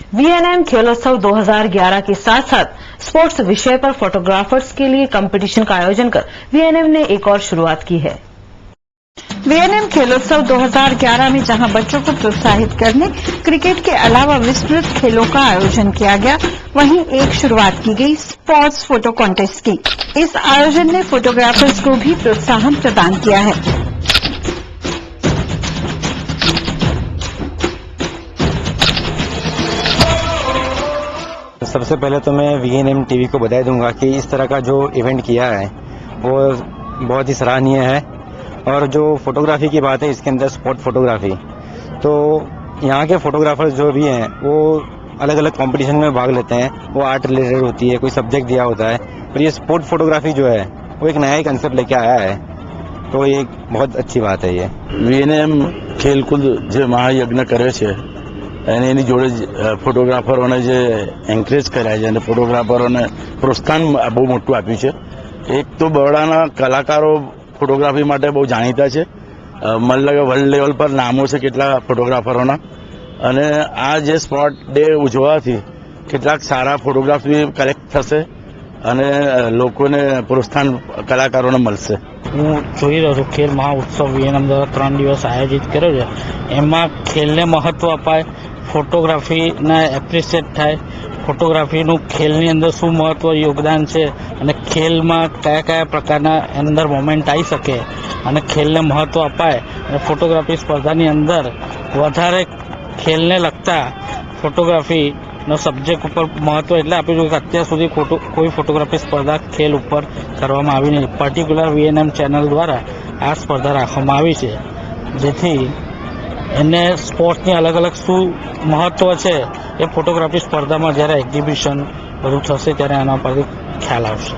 VNM खेलोत्सव 2011 के साथ साथ स्पोर्ट्स विषय पर फोटोग्राफर्स के लिए कंपटीशन का आयोजन कर वीएनएम ने एक और शुरुआत की है। वीएनएम खेलोत्सव 2011 में जहां बच्चों को प्रोत्साहित करने क्रिकेट के अलावा विस्तृत खेलों का आयोजन किया गया, वहीं एक शुरुआत की गई स्पोर्ट्स फोटो कॉन्टेस्ट की। इस आयोजन ने फोटोग्राफर्स को भी प्रोत्साहन प्रदान किया है। सबसे पहले तो मैं वीएनएम टीवी को बधाई दूंगा कि इस तरह का जो इवेंट किया है वो बहुत ही सराहनीय है। और जो फोटोग्राफी की बात है, इसके अंदर स्पोर्ट फोटोग्राफी, तो यहाँ के फोटोग्राफर्स जो भी हैं वो अलग अलग कंपटीशन में भाग लेते हैं। वो आर्ट रिलेटेड होती है, कोई सब्जेक्ट दिया होता है, पर ये स्पोर्ट फोटोग्राफी जो है वो एक नया ही कंसेप्ट लेके आया है, तो ये एक बहुत अच्छी बात है। ये વીએનએમ ખેલકૂદ જે મહાયજ્ઞ કરે છે અને એની જોડે ફોટોગ્રાફરોને જે એન્કરેજ કર્યા છે અને ફોટોગ્રાફરોને પ્રોત્સાહન બહુ મોટું આપ્યું છે। એક તો બરોડાના કલાકારો ફોટોગ્રાફી માટે બહુ જાણીતા છે, મતલબ વર્લ્ડ લેવલ પર નામો છે કેટલા ફોટોગ્રાફરોના, અને આ જે સ્પોટ ડે ઉજવવાથી કેટલાક સારા ફોટોગ્રાફી કલેક્ટ થશે અને લોકોને પ્રોત્સાહન કલાકારોને મળશે। હું જોઈ રહ્યો છું ખેલ મહાઉત્સવ વીએનએમ દ્વારા 3 દિવસ આયોજિત કર્યો છે। એમાં ખેલને મહત્વ અપાય, ફોટોગ્રાફીને એપ્રિશિએટ થાય, ફોટોગ્રાફીનું ખેલની અંદર શું મહત્વ યોગદાન છે અને ખેલમાં કયા કયા પ્રકારના અંદર મોમેન્ટ આવી શકે અને ખેલને મહત્વ અપાય અને ફોટોગ્રાફી સ્પર્ધાની અંદર વધારે ખેલને લગતા ફોટોગ્રાફીનો સબ્જેક્ટ ઉપર મહત્વ એટલે આપ્યું છે કે અત્યાર સુધી કોઈ ફોટોગ્રાફી સ્પર્ધા ખેલ ઉપર કરવામાં આવી નહીં। પર્ટિક્યુલર વીએનએમ ચેનલ દ્વારા આ સ્પર્ધા રાખવામાં આવી છે, જેથી એને સ્પોર્ટ્સની અલગ અલગ શું મહત્વ છે એ ફોટોગ્રાફી સ્પર્ધામાં જ્યારે એક્ઝિબિશન બધું થશે ત્યારે આના પરથી ખ્યાલ આવશે।